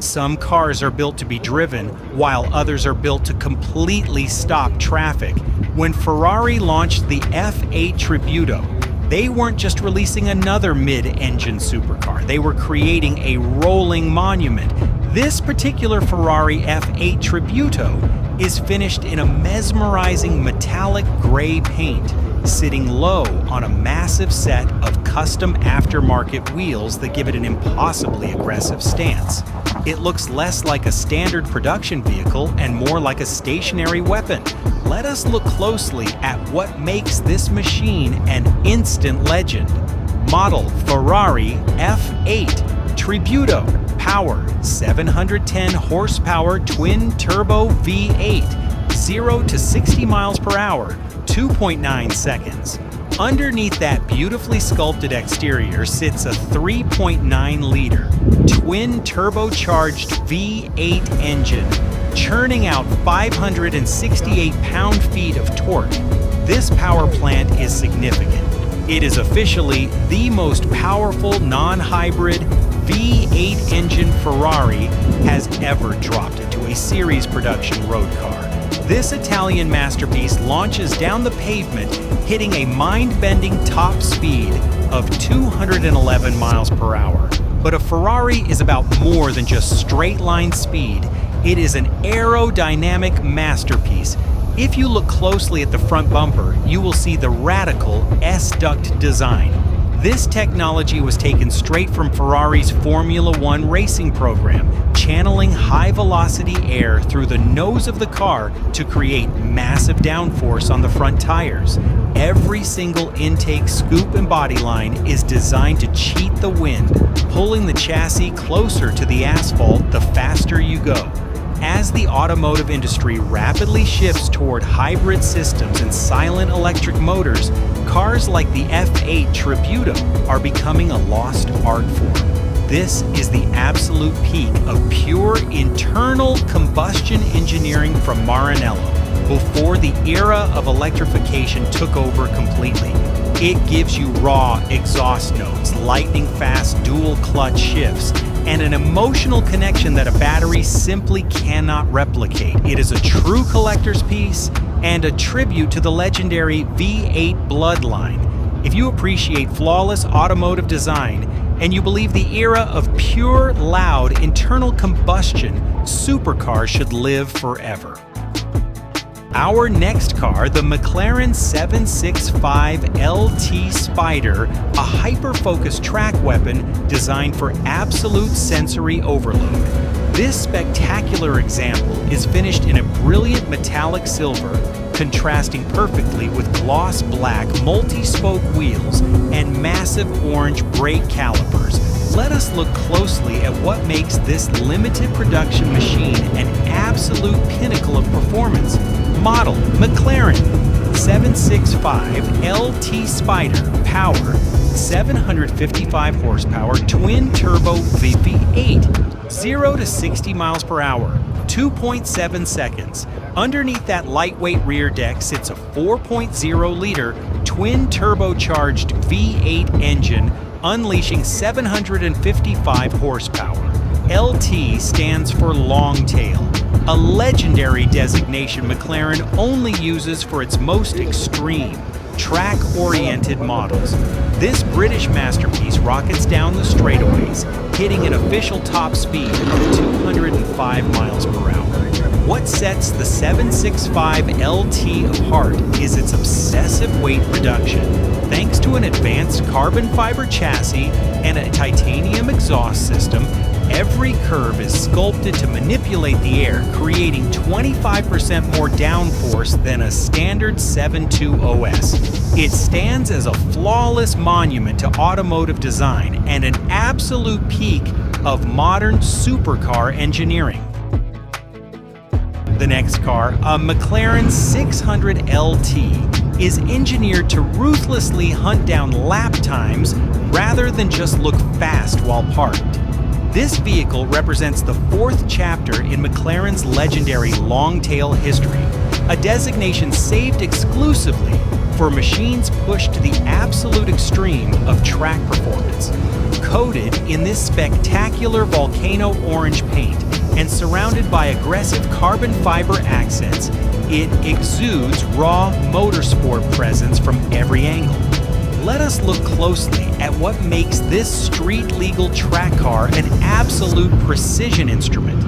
Some cars are built to be driven, while others are built to completely stop traffic. When Ferrari launched the F8 Tributo, they weren't just releasing another mid-engine supercar, they were creating a rolling monument. This particular Ferrari F8 Tributo is finished in a mesmerizing metallic gray paint, sitting low on a massive set of custom aftermarket wheels that give it an impossibly aggressive stance. It looks less like a standard production vehicle and more like a stationary weapon. Let us look closely at what makes this machine an instant legend. Model Ferrari F8 Tributo. Power 710 horsepower twin-turbo V8. 0 to 60 miles per hour, 2.9 seconds. Underneath that beautifully sculpted exterior sits a 3.9-liter twin-turbocharged V8 engine, churning out 568 pound-feet of torque. This power plant is significant. It is officially the most powerful non-hybrid V8 engine Ferrari has ever dropped into a series production road car. This Italian masterpiece launches down the pavement, hitting a mind-bending top speed of 211 miles per hour. But a Ferrari is about more than just straight-line speed. It is an aerodynamic masterpiece. If you look closely at the front bumper, you will see the radical S-duct design. This technology was taken straight from Ferrari's Formula One racing program, channeling high-velocity air through the nose of the car to create massive downforce on the front tires. Every single intake, scoop, and body line is designed to cheat the wind, pulling the chassis closer to the asphalt the faster you go. As the automotive industry rapidly shifts toward hybrid systems and silent electric motors, cars like the F8 Tributo are becoming a lost art form. This is the absolute peak of pure internal combustion engineering from Maranello, before the era of electrification took over completely. It gives you raw exhaust notes, lightning-fast dual-clutch shifts, and an emotional connection that a battery simply cannot replicate. It is a true collector's piece and a tribute to the legendary V8 bloodline. If you appreciate flawless automotive design and you believe the era of pure, loud, internal combustion, supercars should live forever. Our next car, the McLaren 765 LT Spider, a hyper-focused track weapon designed for absolute sensory overload. This spectacular example is finished in a brilliant metallic silver, contrasting perfectly with gloss black multi-spoke wheels and massive orange brake calipers. Let us look closely at what makes this limited production machine an absolute pinnacle of performance. Model McLaren 765 LT Spider. Power 755 horsepower twin-turbo V8. 0 to 60 miles per hour, 2.7 seconds. Underneath that lightweight rear deck sits a 4.0-liter twin-turbocharged V8 engine, unleashing 755 horsepower. LT stands for long tail, a legendary designation McLaren only uses for its most extreme, track-oriented models. This British masterpiece rockets down the straightaways, hitting an official top speed of 205 miles per hour. What sets the 765 LT apart is its obsessive weight reduction. Thanks to an advanced carbon fiber chassis and a titanium exhaust system, every curve is sculpted to manipulate the air, creating 25% more downforce than a standard 7.2 OS. It stands as a flawless monument to automotive design and an absolute peak of modern supercar engineering. The next car, a McLaren 600 LT, is engineered to ruthlessly hunt down lap times rather than just look fast while parked. This vehicle represents the fourth chapter in McLaren's legendary long-tail history, a designation saved exclusively for machines pushed to the absolute extreme of track performance. Coated in this spectacular volcano orange paint and surrounded by aggressive carbon fiber accents, it exudes raw motorsport presence from every angle. Let us look closely at what makes this street-legal track car an absolute precision instrument.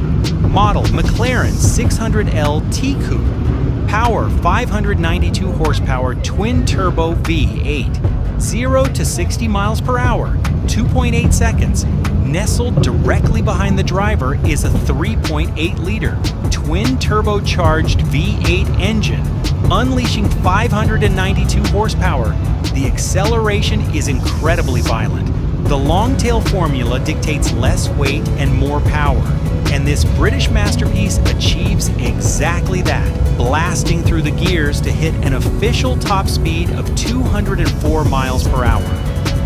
Model McLaren 600L T-Coupe. Power 592 horsepower twin-turbo V8. 0 to 60 miles per hour, 2.8 seconds. Nestled directly behind the driver is a 3.8-liter twin-turbocharged V8 engine, unleashing 592 horsepower. The acceleration is incredibly violent. The long-tail formula dictates less weight and more power, and this British masterpiece achieves exactly that, blasting through the gears to hit an official top speed of 204 miles per hour.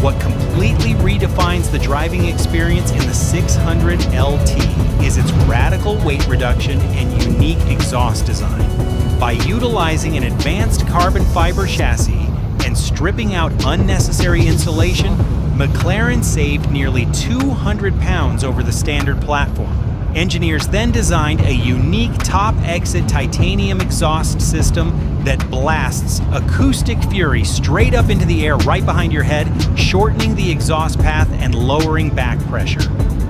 What completely redefines the driving experience in the 600 LT is its radical weight reduction and unique exhaust design. By utilizing an advanced carbon fiber chassis and stripping out unnecessary insulation, McLaren saved nearly 200 pounds over the standard platform. Engineers then designed a unique top-exit titanium exhaust system that blasts acoustic fury straight up into the air right behind your head, shortening the exhaust path and lowering back pressure.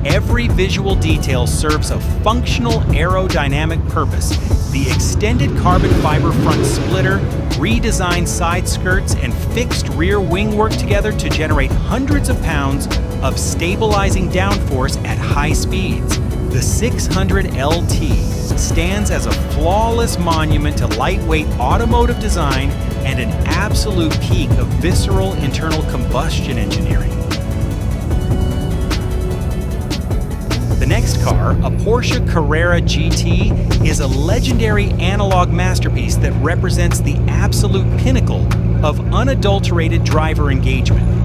Every visual detail serves a functional aerodynamic purpose. The extended carbon fiber front splitter, redesigned side skirts, and fixed rear wing work together to generate hundreds of pounds of stabilizing downforce at high speeds. The 600 LT stands as a flawless monument to lightweight automotive design and an absolute peak of visceral internal combustion engineering. The next car, a Porsche Carrera GT, is a legendary analog masterpiece that represents the absolute pinnacle of unadulterated driver engagement.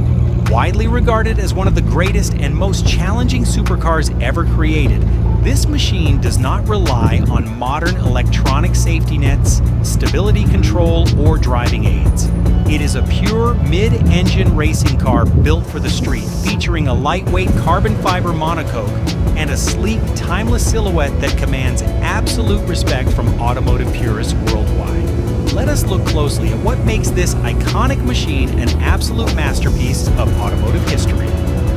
Widely regarded as one of the greatest and most challenging supercars ever created, this machine does not rely on modern electronic safety nets, stability control, or driving aids. It is a pure mid-engine racing car built for the street, featuring a lightweight carbon fiber monocoque and a sleek, timeless silhouette that commands absolute respect from automotive purists worldwide. Let us look closely at what makes this iconic machine an absolute masterpiece of automotive history.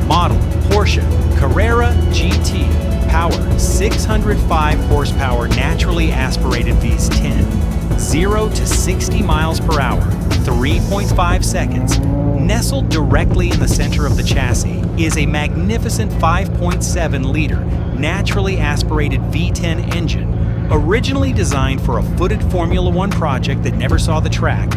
Model Porsche Carrera GT. Power 605 horsepower naturally aspirated V10. 0 to 60 miles per hour, 3.5 seconds. Nestled directly in the center of the chassis is a magnificent 5.7-liter naturally aspirated V10 engine. Originally designed for a footed Formula One project that never saw the track,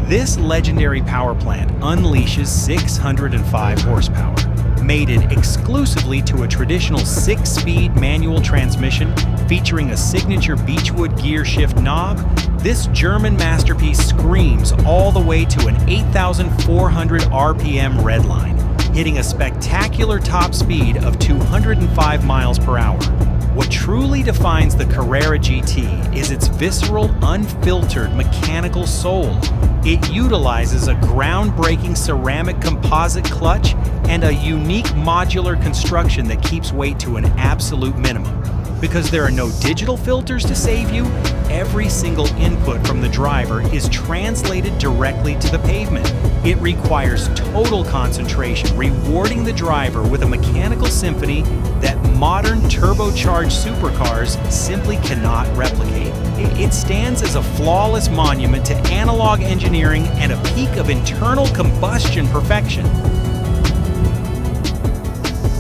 this legendary power plant unleashes 605 horsepower. Mated exclusively to a traditional 6-speed manual transmission featuring a signature Beechwood gear shift knob, this German masterpiece screams all the way to an 8,400 RPM redline, hitting a spectacular top speed of 205 miles per hour. What truly defines the Carrera GT is its visceral, unfiltered mechanical soul. It utilizes a groundbreaking ceramic composite clutch and a unique modular construction that keeps weight to an absolute minimum. Because there are no digital filters to save you, every single input from the driver is translated directly to the pavement. It requires total concentration, rewarding the driver with a mechanical symphony that modern turbocharged supercars simply cannot replicate. It stands as a flawless monument to analog engineering and a peak of internal combustion perfection.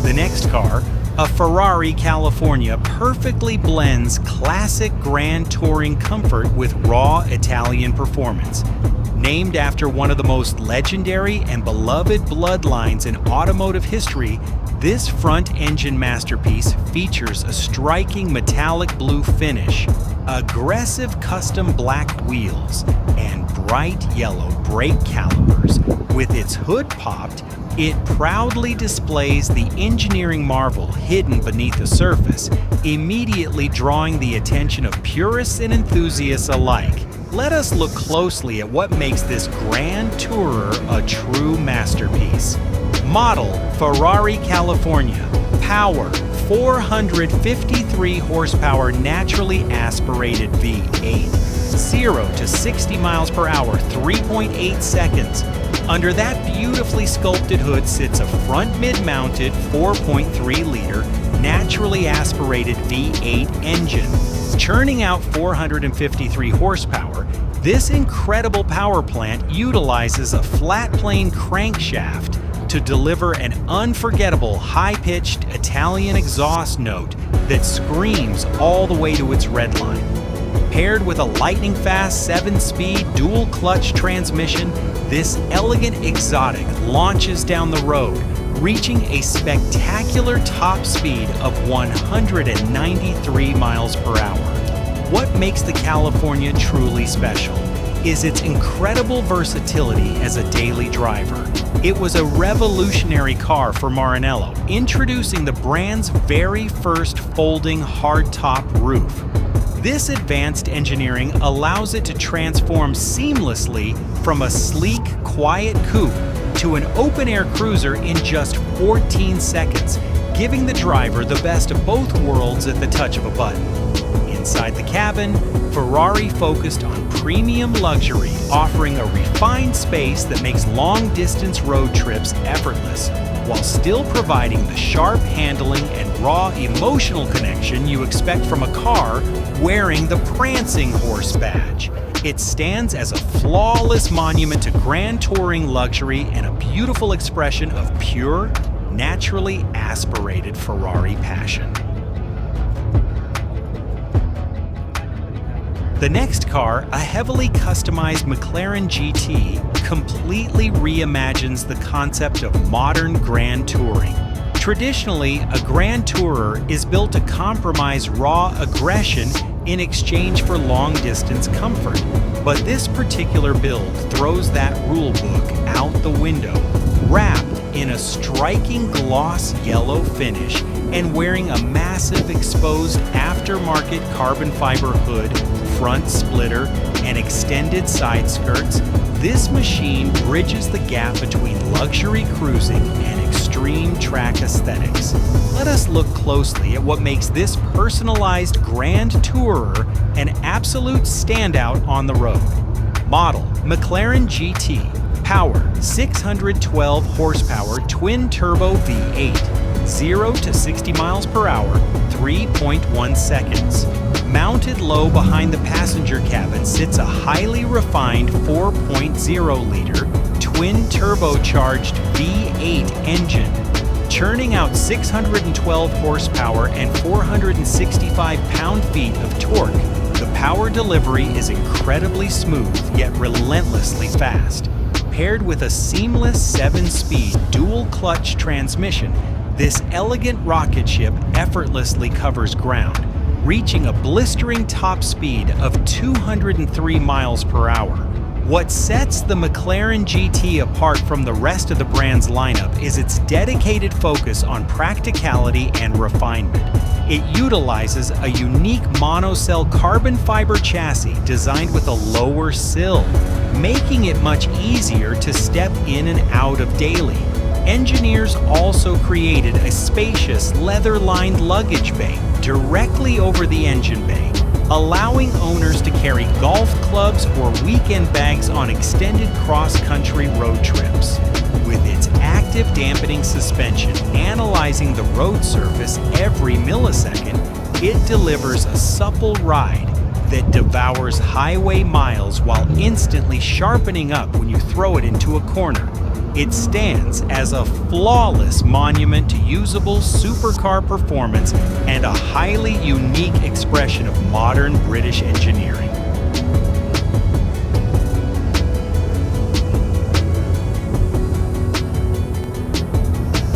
The next car, a Ferrari California, perfectly blends classic grand touring comfort with raw Italian performance. Named after one of the most legendary and beloved bloodlines in automotive history, this front-engine masterpiece features a striking metallic blue finish, aggressive custom black wheels, and bright yellow brake calipers. With its hood popped, it proudly displays the engineering marvel hidden beneath the surface, immediately drawing the attention of purists and enthusiasts alike. Let us look closely at what makes this grand tourer a true masterpiece. Model Ferrari, California. Power 453 horsepower naturally aspirated V8. 0 to 60 miles per hour, 3.8 seconds. Under that beautifully sculpted hood sits a front mid-mounted 4.3-liter naturally aspirated V8 engine. Churning out 453 horsepower, this incredible power plant utilizes a flat-plane crankshaft to deliver an unforgettable high-pitched Italian exhaust note that screams all the way to its red line. Paired with a lightning-fast 7-speed dual-clutch transmission, this elegant exotic launches down the road, reaching a spectacular top speed of 193 miles per hour. What makes the California truly special is its incredible versatility as a daily driver. It was a revolutionary car for Maranello, introducing the brand's very first folding hardtop roof. This advanced engineering allows it to transform seamlessly from a sleek, quiet coupe to an open-air cruiser in just 14 seconds, giving the driver the best of both worlds at the touch of a button. Inside the cabin, Ferrari focused on premium luxury, offering a refined space that makes long-distance road trips effortless, while still providing the sharp handling and raw emotional connection you expect from a car wearing the prancing horse badge. It stands as a flawless monument to grand touring luxury and a beautiful expression of pure, naturally aspirated Ferrari passion. The next car, a heavily customized McLaren GT, completely reimagines the concept of modern grand touring. Traditionally, a grand tourer is built to compromise raw aggression in exchange for long-distance comfort. But this particular build throws that rulebook out the window, wrapped in a striking gloss yellow finish and wearing a massive exposed aftermarket carbon fiber hood, front splitter, and extended side skirts. This machine bridges the gap between luxury cruising and extreme track aesthetics. Let us look closely at what makes this personalized grand tourer an absolute standout on the road. Model McLaren GT. Power 612 horsepower twin-turbo V8. 0 to 60 miles per hour, 3.1 seconds. Mounted low behind the passenger cabin sits a highly refined 4.0-liter twin-turbocharged V8 engine, churning out 612 horsepower and 465 pound-feet of torque. The power delivery is incredibly smooth yet relentlessly fast. Paired with a seamless 7-speed dual-clutch transmission, this elegant rocket ship effortlessly covers ground, reaching a blistering top speed of 203 miles per hour. What sets the McLaren GT apart from the rest of the brand's lineup is its dedicated focus on practicality and refinement. It utilizes a unique monocell carbon fiber chassis designed with a lower sill, making it much easier to step in and out of daily. Engineers also created a spacious leather-lined luggage bay directly over the engine bay, allowing owners to carry golf clubs or weekend bags on extended cross-country road trips. With its active dampening suspension analyzing the road surface every millisecond, it delivers a supple ride that devours highway miles while instantly sharpening up when you throw it into a corner. It stands as a flawless monument to usable supercar performance and a highly unique expression of modern British engineering.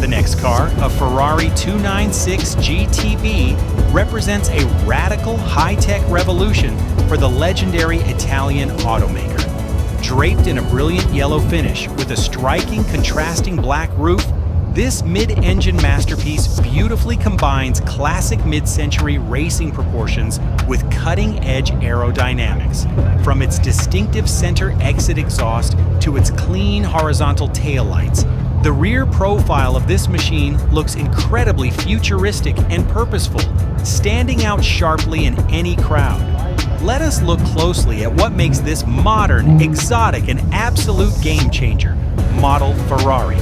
The next car, a Ferrari 296 GTB, represents a radical high-tech revolution for the legendary Italian automaker. Draped in a brilliant yellow finish with a striking contrasting black roof, this mid-engine masterpiece beautifully combines classic mid-century racing proportions with cutting-edge aerodynamics. From its distinctive center exit exhaust to its clean horizontal taillights, The rear profile of this machine looks incredibly futuristic and purposeful, standing out sharply in any crowd. Let us look closely at what makes this modern, exotic, and absolute game changer. Model Ferrari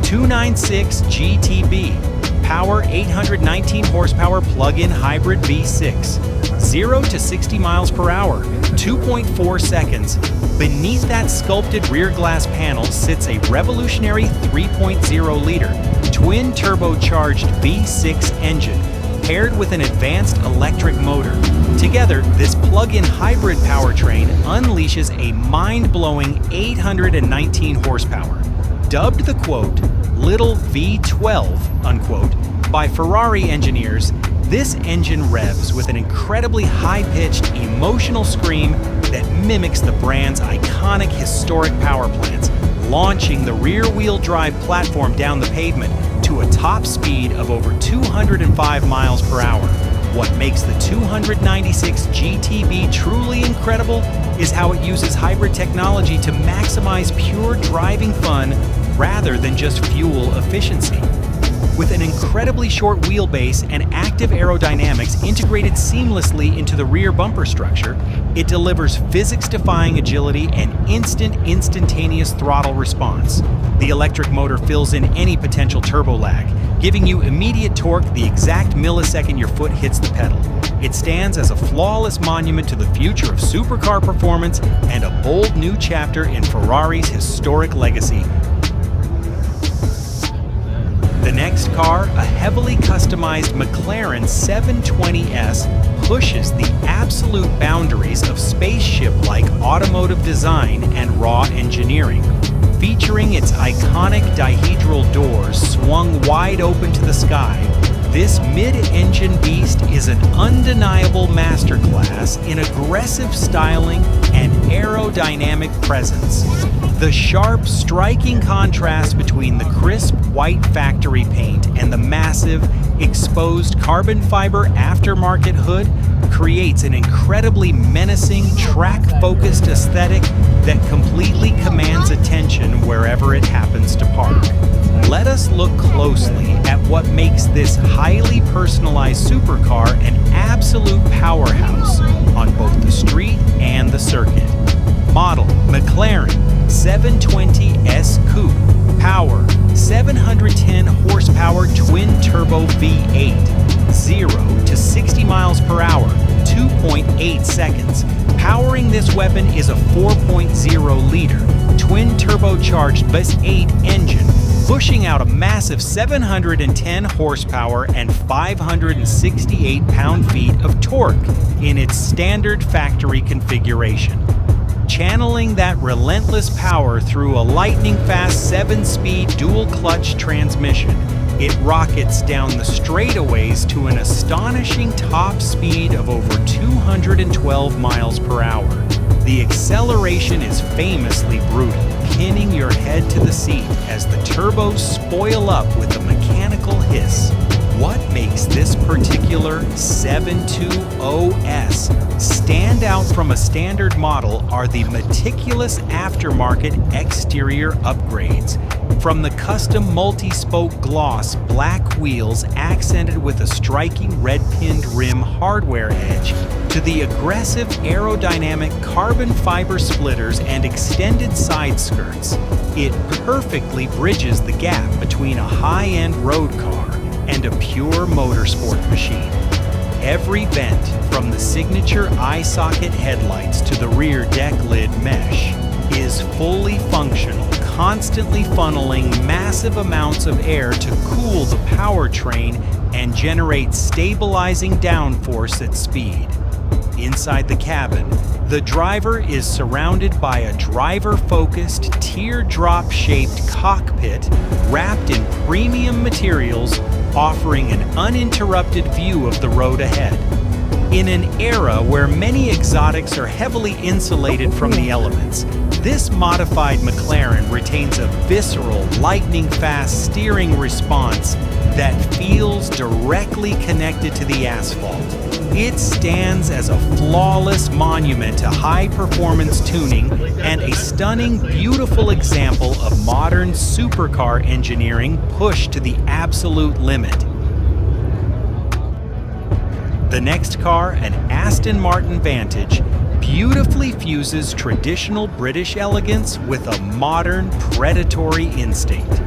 296 GTB, power 819 horsepower plug-in hybrid V6, 0 to 60 miles per hour, 2.4 seconds. Beneath that sculpted rear glass panel sits a revolutionary 3.0-liter twin turbocharged V6 engine, paired with an advanced electric motor. Together, this plug-in hybrid powertrain unleashes a mind-blowing 819 horsepower. Dubbed the quote, "Little V12," unquote, by Ferrari engineers, this engine revs with an incredibly high-pitched, emotional scream that mimics the brand's iconic historic power plants, launching the rear-wheel drive platform down the pavement to a top speed of over 205 miles per hour. What makes the 296 GTB truly incredible is how it uses hybrid technology to maximize pure driving fun rather than just fuel efficiency. With an incredibly short wheelbase and active aerodynamics integrated seamlessly into the rear bumper structure, it delivers physics-defying agility and instantaneous throttle response. The electric motor fills in any potential turbo lag, giving you immediate torque the exact millisecond your foot hits the pedal. It stands as a flawless monument to the future of supercar performance and a bold new chapter in Ferrari's historic legacy. The next car, a heavily customized McLaren 720S, pushes the absolute boundaries of spaceship-like automotive design and raw engineering. Featuring its iconic dihedral doors swung wide open to the sky, this mid-engine beast is an undeniable masterclass in aggressive styling and aerodynamic presence. The sharp, striking contrast between the crisp white factory paint and the massive, exposed carbon fiber aftermarket hood creates an incredibly menacing, track-focused aesthetic that completely commands attention wherever it happens to park. Let us look closely at what makes this highly personalized supercar an absolute powerhouse on both the street and the circuit. Model McLaren 720S Coupe, power 710 horsepower twin turbo V8, 0 to 60 miles per hour, 2.8 seconds. Powering this weapon is a 4.0-liter twin turbocharged V8 engine, pushing out a massive 710 horsepower and 568 pound-feet of torque in its standard factory configuration. Channeling that relentless power through a lightning-fast 7-speed dual-clutch transmission, it rockets down the straightaways to an astonishing top speed of over 212 miles per hour. The acceleration is famously brutal, pinning your head to the seat as the turbos spoil up with a mechanical hiss. What makes this particular 720S stand out from a standard model are the meticulous aftermarket exterior upgrades. From the custom multi-spoke gloss black wheels accented with a striking red-pinned rim hardware edge, to the aggressive aerodynamic carbon fiber splitters and extended side skirts, it perfectly bridges the gap between a high-end road car and a pure motorsport machine. Every vent, from the signature eye socket headlights to the rear deck lid mesh, is fully functional, constantly funneling massive amounts of air to cool the powertrain and generate stabilizing downforce at speed. Inside the cabin, the driver is surrounded by a driver-focused, teardrop-shaped cockpit wrapped in premium materials, offering an uninterrupted view of the road ahead. In an era where many exotics are heavily insulated from the elements, this modified McLaren retains a visceral, lightning-fast steering response that feels directly connected to the asphalt. It stands as a flawless monument to high-performance tuning and a stunning, beautiful example of modern supercar engineering pushed to the absolute limit. The next car, an Aston Martin Vantage, beautifully fuses traditional British elegance with a modern, predatory instinct.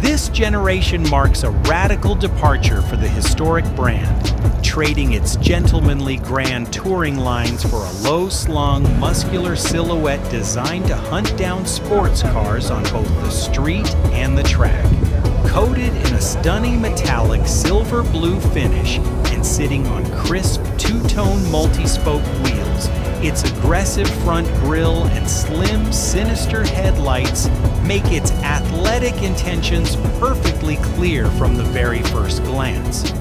This generation marks a radical departure for the historic brand, trading its gentlemanly grand touring lines for a low-slung, muscular silhouette designed to hunt down sports cars on both the street and the track. Coated in a stunning metallic silver-blue finish and sitting on crisp two-tone multi-spoke wheels, its aggressive front grille and slim, sinister headlights make its athletic intentions perfectly clear from the very first glance.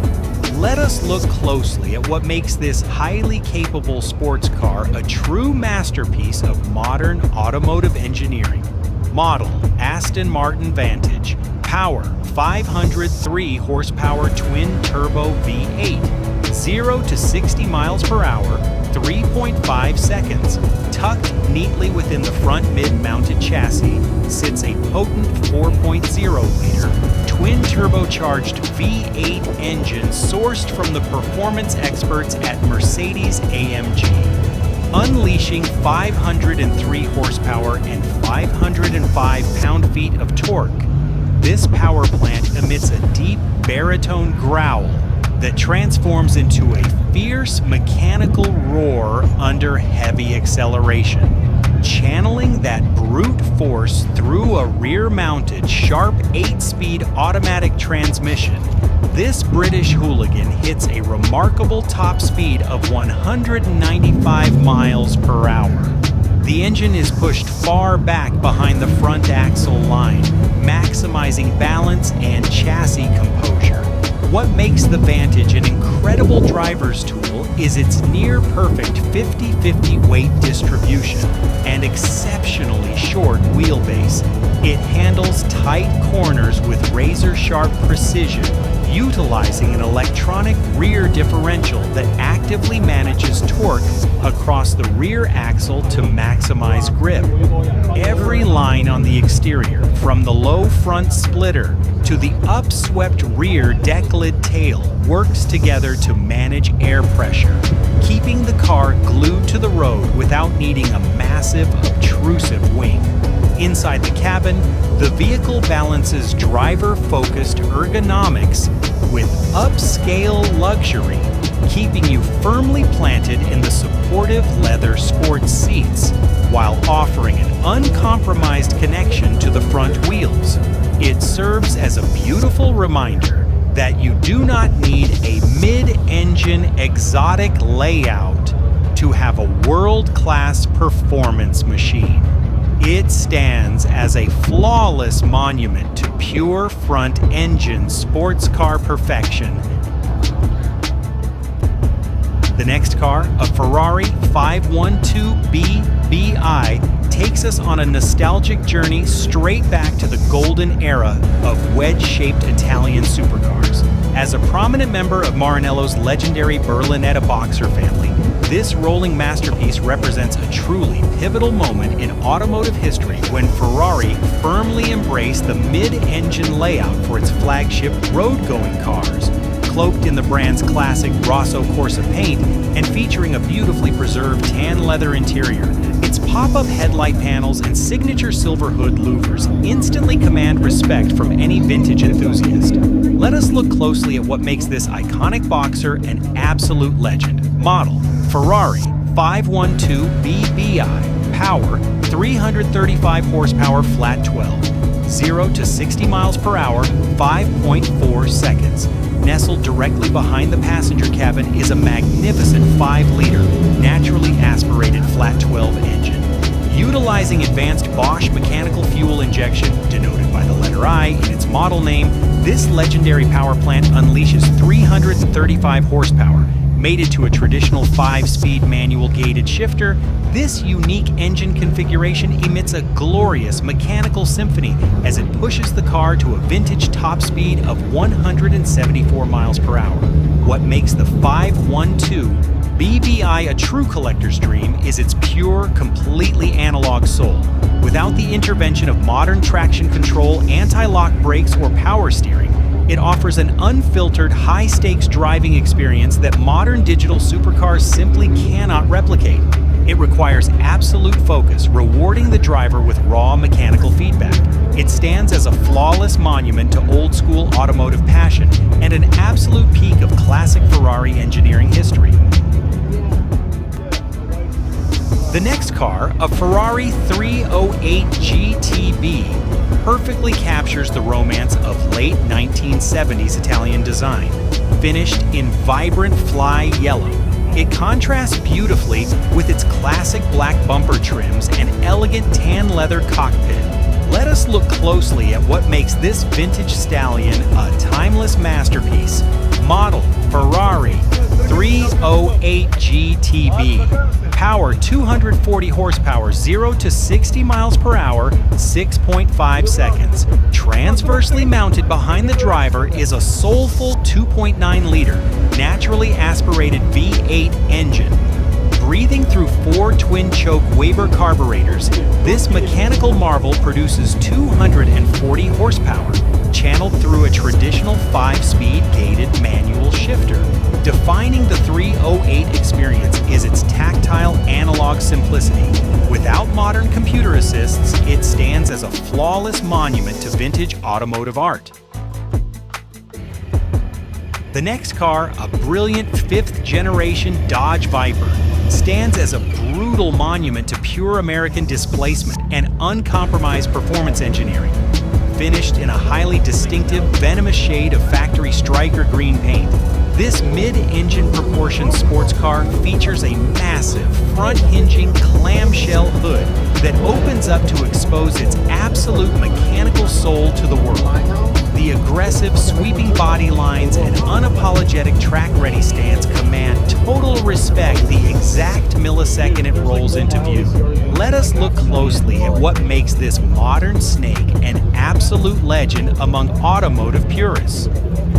Let us look closely at what makes this highly capable sports car a true masterpiece of modern automotive engineering. Model Aston Martin Vantage. Power 503 horsepower twin-turbo V8. 0 to 60 miles per hour, 3.5 seconds. Tucked neatly within the front mid-mounted chassis sits a potent 4.0-liter twin-turbocharged V8 engine sourced from the performance experts at Mercedes-AMG. Unleashing 503 horsepower and 505 pound-feet of torque, this power plant emits a deep baritone growl that transforms into a fierce mechanical roar under heavy acceleration. Channeling that brute force through a rear-mounted, sharp 8-speed automatic transmission, this British hooligan hits a remarkable top speed of 195 miles per hour. The engine is pushed far back behind the front axle line, maximizing balance and chassis composure. What makes the Vantage an incredible driver's tool is its near-perfect 50-50 weight distribution and exceptionally short wheelbase. It handles tight corners with razor-sharp precision, utilizing an electronic rear differential that actively manages torque across the rear axle to maximize grip. Every line on the exterior, from the low front splitter to the upswept rear deck-lid tail, works together to manage air pressure, keeping the car glued to the road without needing a massive, obtrusive wing. Inside the cabin, the vehicle balances driver-focused ergonomics with upscale luxury, keeping you firmly planted in the supportive leather sports seats while offering an uncompromised connection to the front wheels. It serves as a beautiful reminder that you do not need a mid-engine exotic layout to have a world-class performance machine. It stands as a flawless monument to pure front-engine sports car perfection. The next car, a Ferrari 512BBI, takes us on a nostalgic journey straight back to the golden era of wedge-shaped Italian supercars. As a prominent member of Maranello's legendary Berlinetta boxer family, this rolling masterpiece represents a truly pivotal moment in automotive history when Ferrari firmly embraced the mid-engine layout for its flagship road-going cars. Cloaked in the brand's classic Rosso Corsa paint and featuring a beautifully preserved tan leather interior, its pop-up headlight panels and signature silver hood louvers instantly command respect from any vintage enthusiast. Let us look closely at what makes this iconic boxer an absolute legend. Model Ferrari 512BBI. Power 335 horsepower flat 12. 0 to 60 miles per hour, 5.4 seconds. Nestled directly behind the passenger cabin is a magnificent 5-liter, naturally aspirated flat 12 engine. Utilizing advanced Bosch mechanical fuel injection, denoted by the letter I in its model name, this legendary power plant unleashes 335 horsepower. Mated to a traditional 5-speed manual gated shifter, this unique engine configuration emits a glorious mechanical symphony as it pushes the car to a vintage top speed of 174 miles per hour. What makes the 512 BBI a true collector's dream is its pure, completely analog soul. Without the intervention of modern traction control, anti-lock brakes, or power steering, it offers an unfiltered, high-stakes driving experience that modern digital supercars simply cannot replicate. It requires absolute focus, rewarding the driver with raw mechanical feedback. It stands as a flawless monument to old-school automotive passion and an absolute peak of classic Ferrari engineering history. The next car, a Ferrari 308 GTB, perfectly captures the romance of late 1970s Italian design. Finished in vibrant fly yellow, it contrasts beautifully with its classic black bumper trims and elegant tan leather cockpit. Let us look closely at what makes this vintage stallion a timeless masterpiece. Model Ferrari 308 GTB. Power 240 horsepower, 0 to 60 miles per hour, 6.5 seconds. Transversely mounted behind the driver is a soulful 2.9-liter, naturally aspirated V8 engine. Breathing through 4 twin-choke Weber carburetors, this mechanical marvel produces 240 horsepower, channeled through a traditional 5-speed gated manual shifter. Defining the 308 experience is its tactile analog simplicity. Without modern computer assists, it stands as a flawless monument to vintage automotive art. The next car, a brilliant 5th-generation Dodge Viper, stands as a brutal monument to pure American displacement and uncompromised performance engineering. Finished in a highly distinctive, venomous shade of factory striker green paint, this mid-engine proportion sports car features a massive, front-hinging clamshell hood that opens up to expose its absolute mechanical soul to the world. The aggressive, sweeping body lines and unapologetic track-ready stance command total respect the exact millisecond it rolls into view. Let us look closely at what makes this modern snake an absolute legend among automotive purists.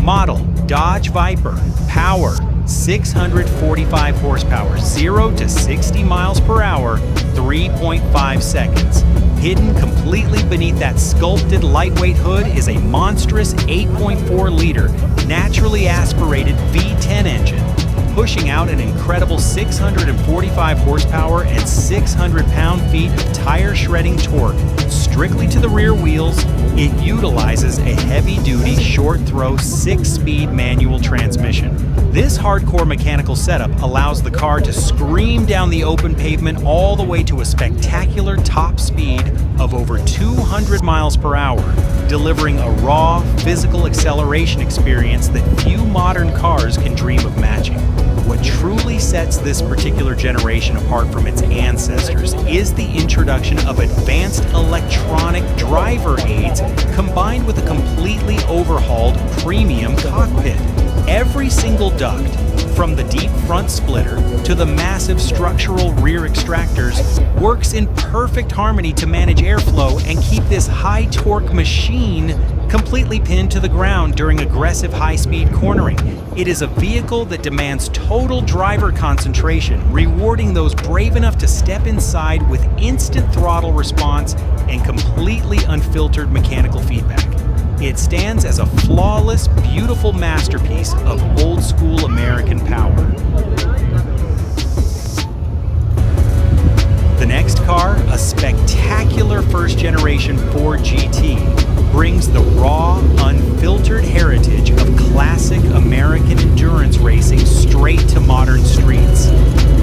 Model Dodge Viper. Power 645 horsepower, 0 to 60 miles per hour, 3.5 seconds. Hidden completely beneath that sculpted lightweight hood is a monstrous 8.4-liter, naturally aspirated V10 engine, pushing out an incredible 645 horsepower and 600 pound-feet of tire-shredding torque. Strictly to the rear wheels, it utilizes a heavy-duty, short-throw, 6-speed manual transmission. This hardcore mechanical setup allows the car to scream down the open pavement all the way to a spectacular top speed of over 200 miles per hour, delivering a raw, physical acceleration experience that few modern cars can dream of matching. What truly sets this particular generation apart from its ancestors is the introduction of advanced electronic driver aids combined with a completely overhauled premium cockpit. Every single duct, from the deep front splitter to the massive structural rear extractors, works in perfect harmony to manage airflow and keep this high-torque machine completely pinned to the ground during aggressive high-speed cornering. It is a vehicle that demands total driver concentration, rewarding those brave enough to step inside with instant throttle response and completely unfiltered mechanical feedback. It stands as a flawless, beautiful masterpiece of old-school American power. The next car, a spectacular first-generation Ford GT, brings the raw, unfiltered heritage of classic American endurance racing straight to modern streets.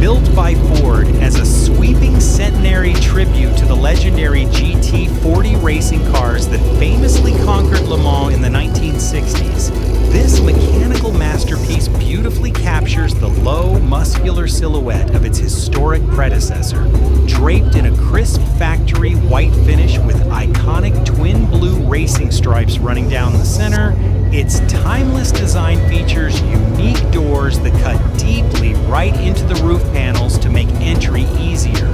Built by Ford as a sweeping centenary tribute to the legendary GT40 racing cars that famously conquered Le Mans in the 1960s, this mechanical masterpiece beautifully captures the low, muscular silhouette of its historic predecessor. Draped in a crisp factory white finish with iconic twin blue racing stripes running down the center, its timeless design features unique doors that cut deeply right into the roof panels to make entry easier.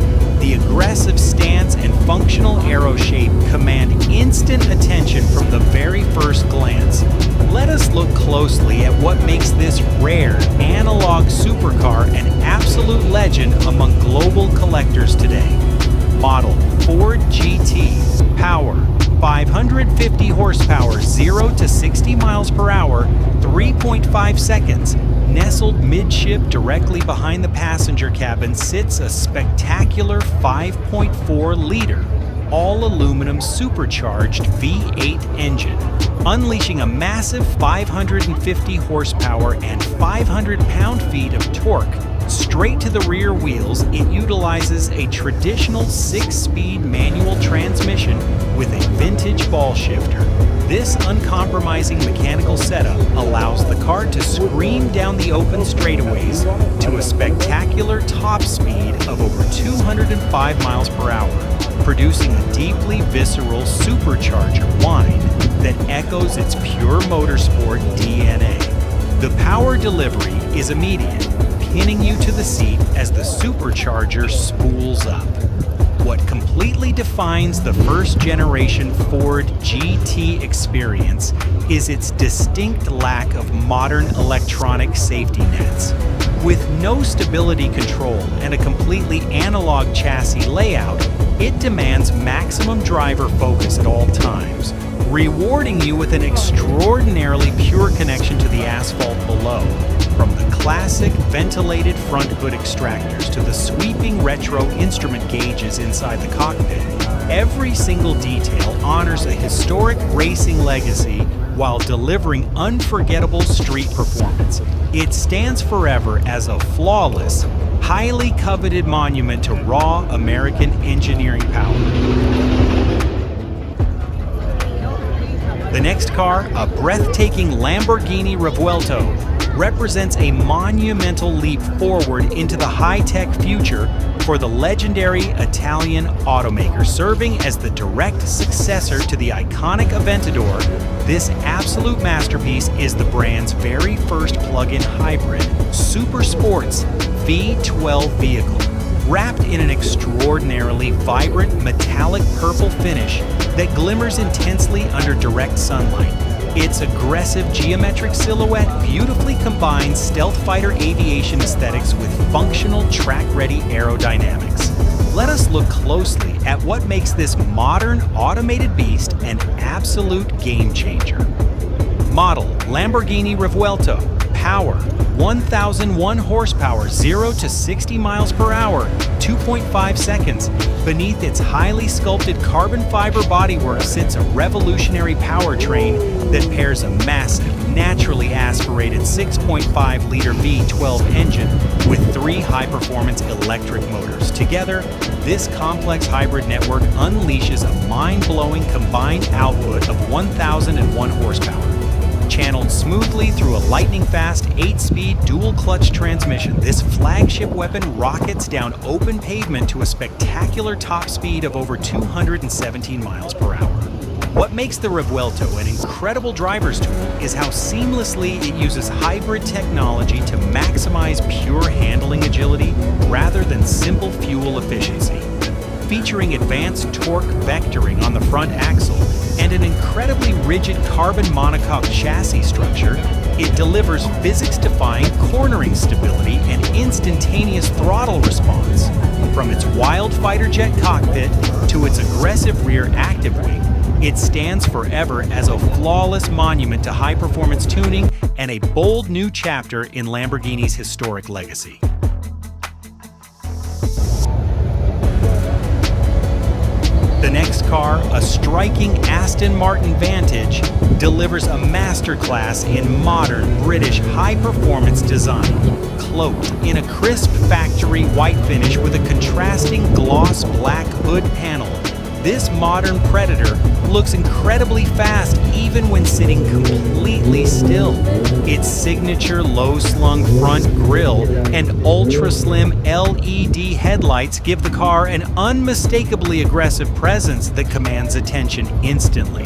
The aggressive stance and functional aero shape command instant attention from the very first glance. Let us look closely at what makes this rare analog supercar an absolute legend among global collectors today. Model Ford GT. Power 550 horsepower, 0 to 60 miles per hour, 3.5 seconds. Nestled midship directly behind the passenger cabin sits a spectacular 5.4-liter, all-aluminum supercharged V8 engine, unleashing a massive 550 horsepower and 500 pound-feet of torque. Straight to the rear wheels, it utilizes a traditional 6-speed manual transmission with a vintage ball shifter. This uncompromising mechanical setup allows the car to scream down the open straightaways to a spectacular top speed of over 205 miles per hour, producing a deeply visceral supercharger whine that echoes its pure motorsport DNA. The power delivery is immediate, pinning you to the seat as the supercharger spools up. What completely defines the first-generation Ford GT experience is its distinct lack of modern electronic safety nets. With no stability control and a completely analog chassis layout, it demands maximum driver focus at all times, rewarding you with an extraordinarily pure connection to the asphalt below. From the classic ventilated front hood extractors to the sweeping retro instrument gauges inside the cockpit, every single detail honors a historic racing legacy while delivering unforgettable street performance. It stands forever as a flawless, highly coveted monument to raw American engineering power. The next car, a breathtaking Lamborghini Revuelto, represents a monumental leap forward into the high-tech future for the legendary Italian automaker. Serving as the direct successor to the iconic Aventador, this absolute masterpiece is the brand's very first plug-in hybrid, super sports V12 vehicle, wrapped in an extraordinarily vibrant metallic purple finish that glimmers intensely under direct sunlight. Its aggressive geometric silhouette beautifully combines stealth fighter aviation aesthetics with functional track-ready aerodynamics. Let us look closely at what makes this modern automated beast an absolute game-changer. Model Lamborghini Revuelto. Power 1,001 horsepower, 0 to 60 miles per hour, 2.5 seconds. Beneath its highly sculpted carbon fiber bodywork sits a revolutionary powertrain that pairs a massive, naturally aspirated 6.5-liter V12 engine with 3 high-performance electric motors. Together, this complex hybrid network unleashes a mind-blowing combined output of 1,001 horsepower. Channeled smoothly through a lightning-fast 8-speed dual-clutch transmission, this flagship weapon rockets down open pavement to a spectacular top speed of over 217 miles per hour. What makes the Revuelto an incredible driver's tool is how seamlessly it uses hybrid technology to maximize pure handling agility rather than simple fuel efficiency. Featuring advanced torque vectoring on the front axle and an incredibly rigid carbon monocoque chassis structure, it delivers physics-defying cornering stability and instantaneous throttle response. From its wild fighter jet cockpit to its aggressive rear active wing, it stands forever as a flawless monument to high-performance tuning and a bold new chapter in Lamborghini's historic legacy. The next car, a striking Aston Martin Vantage, delivers a masterclass in modern British high-performance design. Cloaked in a crisp factory white finish with a contrasting gloss black hood panel, this modern Predator looks incredibly fast even when sitting completely still. Its signature low-slung front grille and ultra-slim LED headlights give the car an unmistakably aggressive presence that commands attention instantly.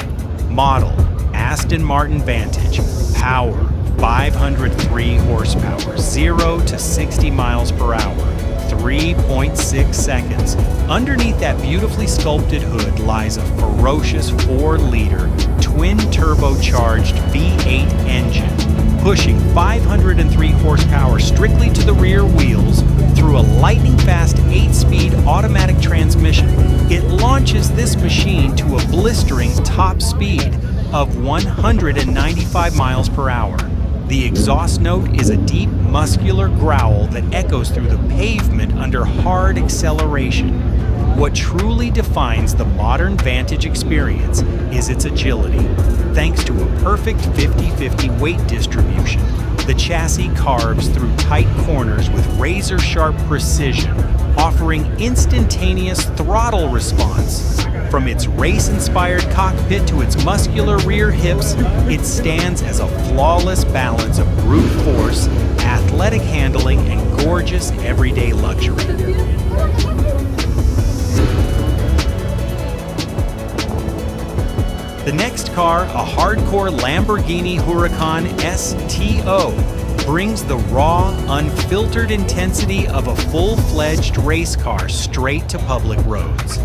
Model Aston Martin Vantage. Power 503 horsepower, 0 to 60 miles per hour, 3.6 seconds. Underneath that beautifully sculpted hood lies a ferocious 4-liter, twin-turbocharged V8 engine, pushing 503 horsepower strictly to the rear wheels through a lightning-fast 8-speed automatic transmission. It launches this machine to a blistering top speed of 195 miles per hour. The exhaust note is a deep, muscular growl that echoes through the pavement under hard acceleration. What truly defines the modern Vantage experience is its agility. Thanks to a perfect 50-50 weight distribution, the chassis carves through tight corners with razor-sharp precision, offering instantaneous throttle response. From its race-inspired cockpit to its muscular rear hips, it stands as a flawless balance of brute force, athletic handling, and gorgeous everyday luxury. The next car, a hardcore Lamborghini Huracan STO, brings the raw, unfiltered intensity of a full-fledged race car straight to public roads.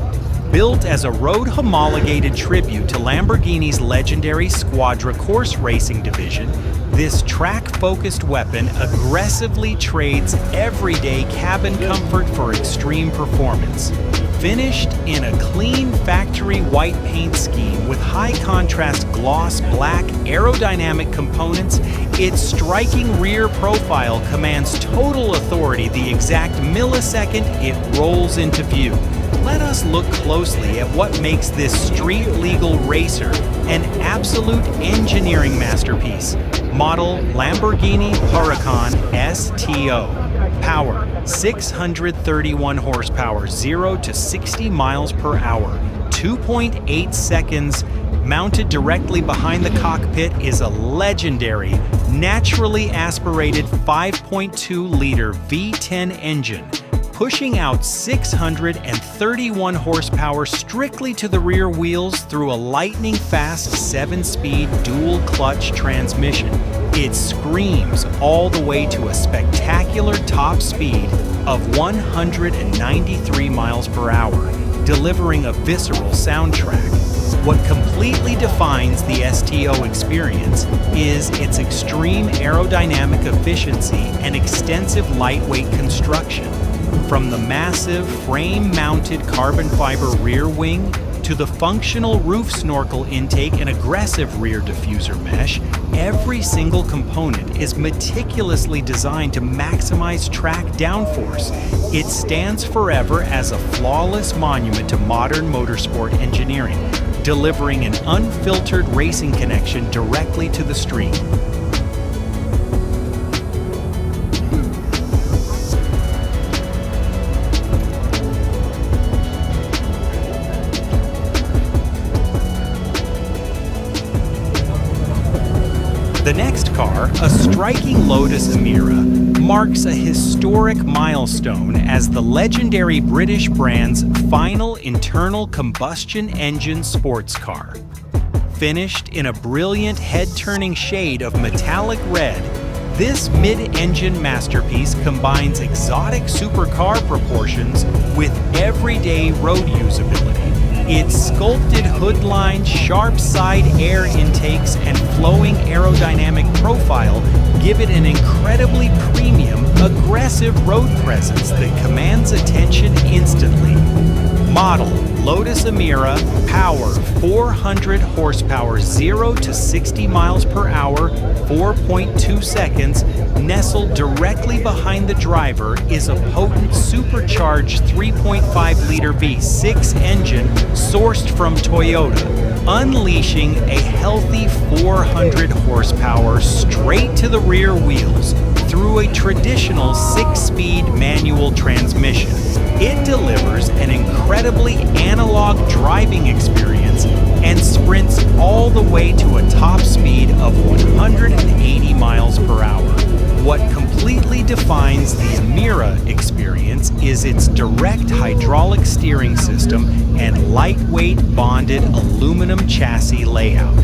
Built as a road-homologated tribute to Lamborghini's legendary Squadra course racing division, this track-focused weapon aggressively trades everyday cabin comfort for extreme performance. Finished in a clean factory white paint scheme with high-contrast gloss black aerodynamic components, its striking rear profile commands total authority the exact millisecond it rolls into view. Let us look closely at what makes this street-legal racer an absolute engineering masterpiece. Model Lamborghini Huracan STO. Power, 631 horsepower, 0 to 60 miles per hour, 2.8 seconds. Mounted directly behind the cockpit is a legendary, naturally aspirated 5.2-liter V10 engine, pushing out 631 horsepower strictly to the rear wheels through a lightning-fast 7-speed dual-clutch transmission. It screams all the way to a spectacular top speed of 193 miles per hour, delivering a visceral soundtrack. What completely defines the STO experience is its extreme aerodynamic efficiency and extensive lightweight construction. From the massive frame-mounted carbon fiber rear wing to the functional roof snorkel intake and aggressive rear diffuser mesh, every single component is meticulously designed to maximize track downforce. It stands forever as a flawless monument to modern motorsport engineering, delivering an unfiltered racing connection directly to the street. The next car, a striking Lotus Emira, marks a historic milestone as the legendary British brand's final internal combustion engine sports car. Finished in a brilliant head-turning shade of metallic red, this mid-engine masterpiece combines exotic supercar proportions with everyday road usability. Its sculpted hood line, sharp side air intakes, and flowing aerodynamic profile give it an incredibly premium, aggressive road presence that commands attention instantly. Model Lotus Emira, power 400 horsepower, 0 to 60 miles per hour, 4.2 seconds. Nestled directly behind the driver is a potent supercharged 3.5-liter V6 engine sourced from Toyota, unleashing a healthy 400 horsepower straight to the rear wheels through a traditional 6-speed manual transmission. It delivers an incredibly analog driving experience and sprints all the way to a top speed of 180 miles per hour. What completely defines the Emira experience is its direct hydraulic steering system and lightweight bonded aluminum chassis layout.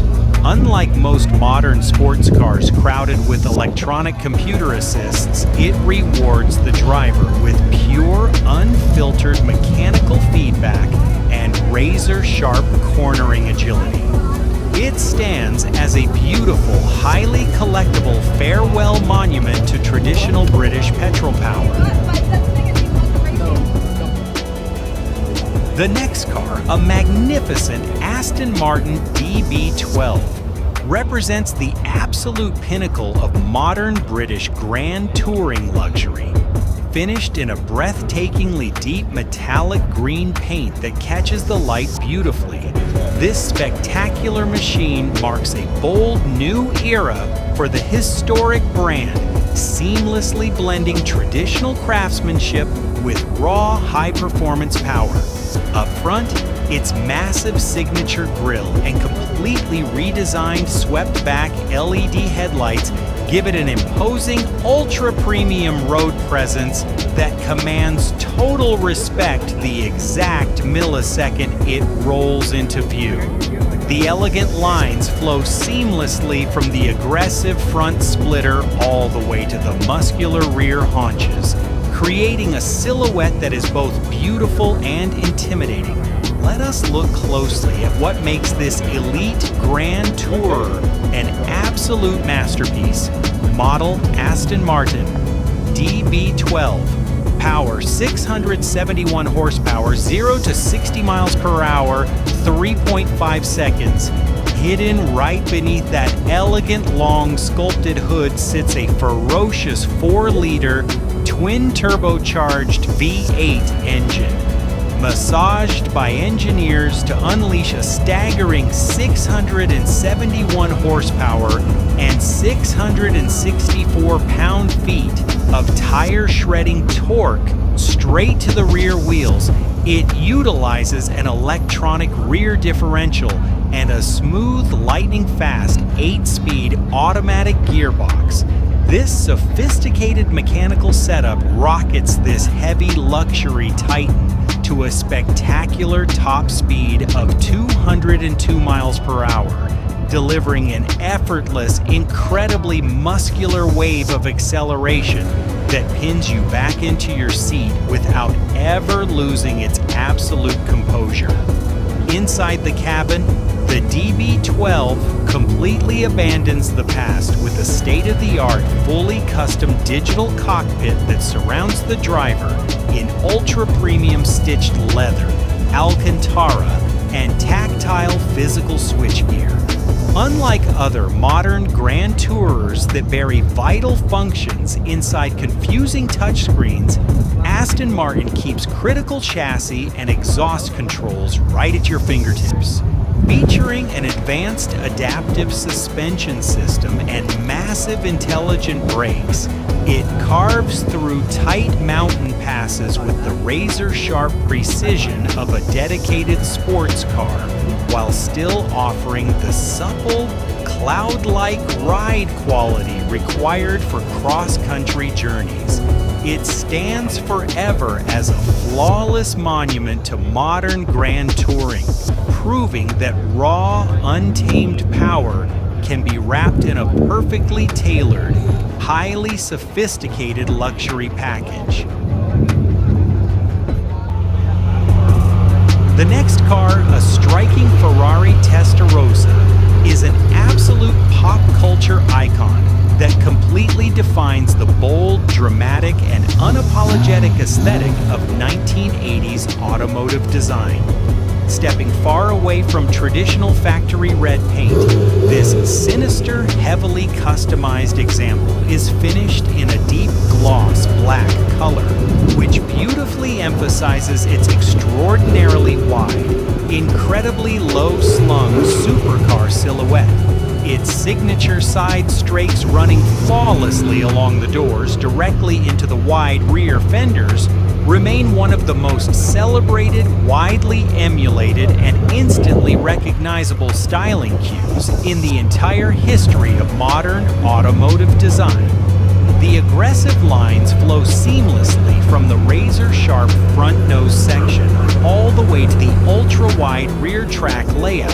Unlike most modern sports cars crowded with electronic computer assists, it rewards the driver with pure unfiltered mechanical feedback and razor-sharp cornering agility. It stands as a beautiful, highly collectible farewell monument to traditional British petrol power. The next car, a magnificent Aston Martin DB12, represents the absolute pinnacle of modern British grand touring luxury. Finished in a breathtakingly deep metallic green paint that catches the light beautifully, this spectacular machine marks a bold new era for the historic brand, seamlessly blending traditional craftsmanship with raw high-performance power. Up front, its massive signature grille and completely redesigned swept-back LED headlights give it an imposing, ultra-premium road presence that commands total respect the exact millisecond it rolls into view. The elegant lines flow seamlessly from the aggressive front splitter all the way to the muscular rear haunches, creating a silhouette that is both beautiful and intimidating. Let us look closely at what makes this elite grand tourer an absolute masterpiece. Model Aston Martin DB12. Power 671 horsepower, 0 to 60 miles per hour, 3.5 seconds. Hidden right beneath that elegant long sculpted hood sits a ferocious 4-liter twin turbocharged V8 engine, massaged by engineers to unleash a staggering 671 horsepower and 664 pound-feet of tire-shredding torque straight to the rear wheels. It utilizes an electronic rear differential and a smooth, lightning-fast 8-speed automatic gearbox. This sophisticated mechanical setup rockets this heavy luxury titan to a spectacular top speed of 202 miles per hour, delivering an effortless, incredibly muscular wave of acceleration that pins you back into your seat without ever losing its absolute composure. Inside the cabin, the DB12 completely abandons the past with a state-of-the-art, fully custom digital cockpit that surrounds the driver in ultra-premium stitched leather, Alcantara, and tactile physical switchgear. Unlike other modern grand tourers that bury vital functions inside confusing touchscreens, Aston Martin keeps critical chassis and exhaust controls right at your fingertips. Featuring an advanced adaptive suspension system and massive intelligent brakes, it carves through tight mountain passes with the razor-sharp precision of a dedicated sports car, while still offering the supple, cloud-like ride quality required for cross-country journeys. It stands forever as a flawless monument to modern grand touring, proving that raw, untamed power can be wrapped in a perfectly tailored, highly sophisticated luxury package. The next car, a striking Ferrari Testarossa, is an absolute pop culture icon that completely defines the bold, dramatic, and unapologetic aesthetic of 1980s automotive design. Stepping far away from traditional factory red paint, this sinister, heavily customized example is finished in a deep gloss black color, which beautifully emphasizes its extraordinarily wide, incredibly low-slung supercar silhouette. Its signature side strakes running flawlessly along the doors directly into the wide rear fenders remain one of the most celebrated, widely emulated, and instantly recognizable styling cues in the entire history of modern automotive design. The aggressive lines flow seamlessly from the razor-sharp front nose section all the way to the ultra-wide rear track layout,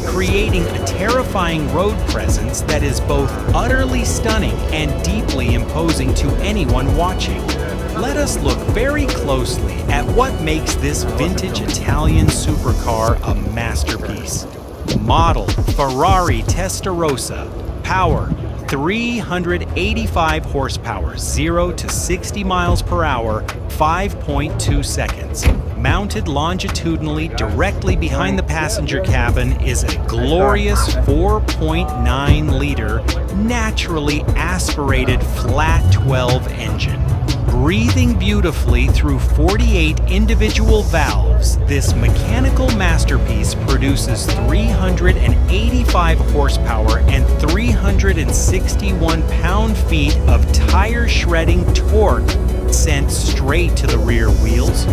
creating a terrifying road presence that is both utterly stunning and deeply imposing to anyone watching. let us look very closely at what makes this vintage Italian supercar a masterpiece. Model Ferrari Testarossa. Power 385 horsepower, 0 to 60 miles per hour, 5.2 seconds. Mounted longitudinally directly behind the passenger cabin is a glorious 4.9-liter, naturally aspirated flat 12 engine. Breathing beautifully through 48 individual valves, this mechanical masterpiece produces 385 horsepower and 361 pound-feet of tire-shredding torque sent straight to the rear wheels.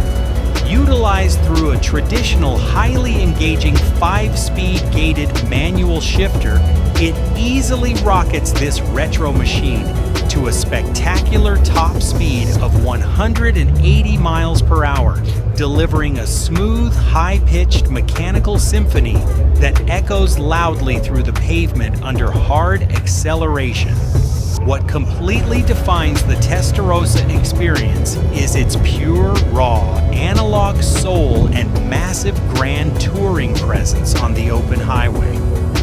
Utilized through a traditional, highly engaging 5-speed gated manual shifter, it easily rockets this retro machine to a spectacular top speed of 180 miles per hour, delivering a smooth, high-pitched mechanical symphony that echoes loudly through the pavement under hard acceleration. What completely defines the Testarossa experience is its pure, raw, analog soul and massive grand touring presence on the open highway.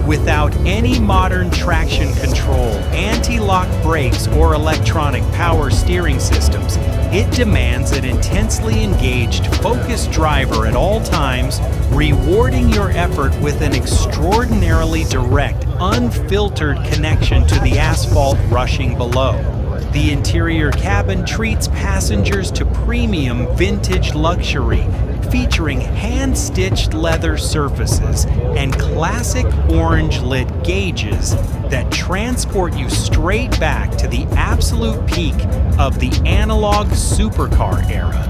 Without any modern traction control, anti-lock brakes, or electronic power steering systems, it demands an intensely engaged, focused driver at all times, rewarding your effort with an extraordinarily direct, unfiltered connection to the asphalt rushing below. The interior cabin treats passengers to premium vintage luxury, featuring hand-stitched leather surfaces and classic orange-lit gauges that transport you straight back to the absolute peak of the analog supercar era.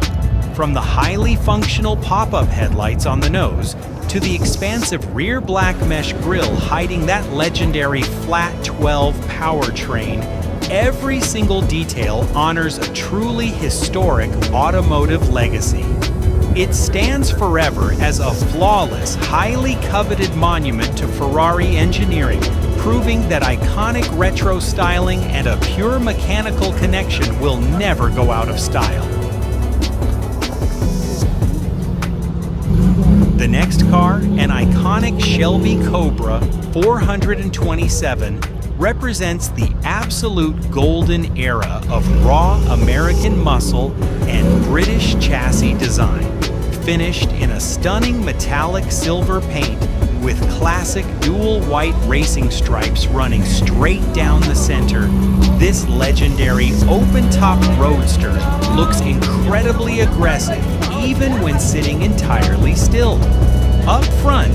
From the highly functional pop-up headlights on the nose to the expansive rear black mesh grille hiding that legendary flat 12 powertrain, every single detail honors a truly historic automotive legacy. It stands forever as a flawless, highly coveted monument to Ferrari engineering, proving that iconic retro styling and a pure mechanical connection will never go out of style. The next car, an iconic Shelby Cobra 427, represents the absolute golden era of raw American muscle and British chassis design. Finished in a stunning metallic silver paint with classic dual white racing stripes running straight down the center, this legendary open-top roadster looks incredibly aggressive even when sitting entirely still. Up front,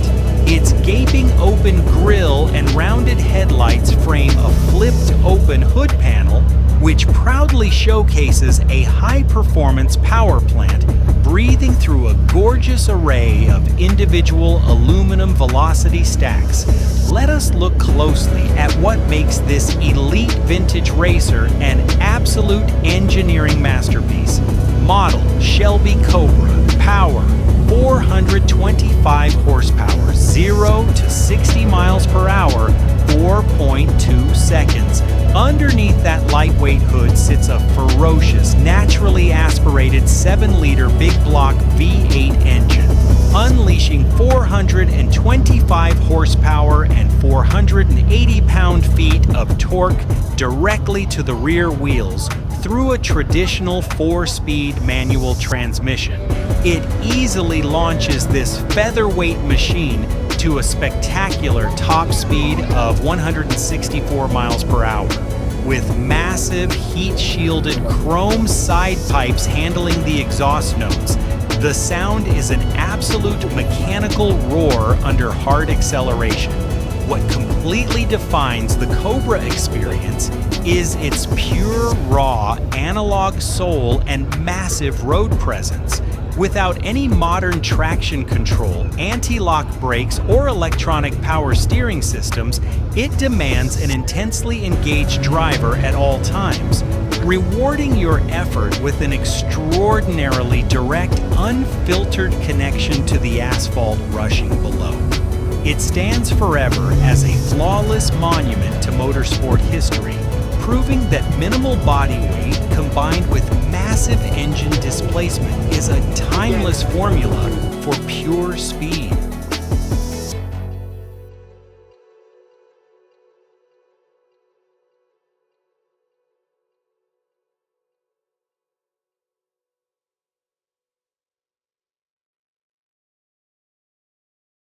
its gaping open grille and rounded headlights frame a flipped open hood panel, which proudly showcases a high-performance power plant breathing through a gorgeous array of individual aluminum velocity stacks. Let us look closely at what makes this elite vintage racer an absolute engineering masterpiece. Model Shelby Cobra. Power 425 horsepower, 0 to 60 miles per hour, 4.2 seconds. Underneath that lightweight hood sits a ferocious, naturally aspirated 7-liter big block V8 engine, unleashing 425 horsepower and 480 pound-feet of torque directly to the rear wheels through a traditional 4-speed manual transmission. It easily launches this featherweight machine to a spectacular top speed of 164 miles per hour. With massive heat-shielded chrome side pipes handling the exhaust notes, the sound is an absolute mechanical roar under hard acceleration. What completely defines the Cobra experience is its pure, raw, analog soul and massive road presence. Without any modern traction control, anti-lock brakes, or electronic power steering systems, it demands an intensely engaged driver at all times, rewarding your effort with an extraordinarily direct, unfiltered connection to the asphalt rushing below. It stands forever as a flawless monument to motorsport history, proving that minimal body weight combined with massive engine displacement is a timeless formula for pure speed.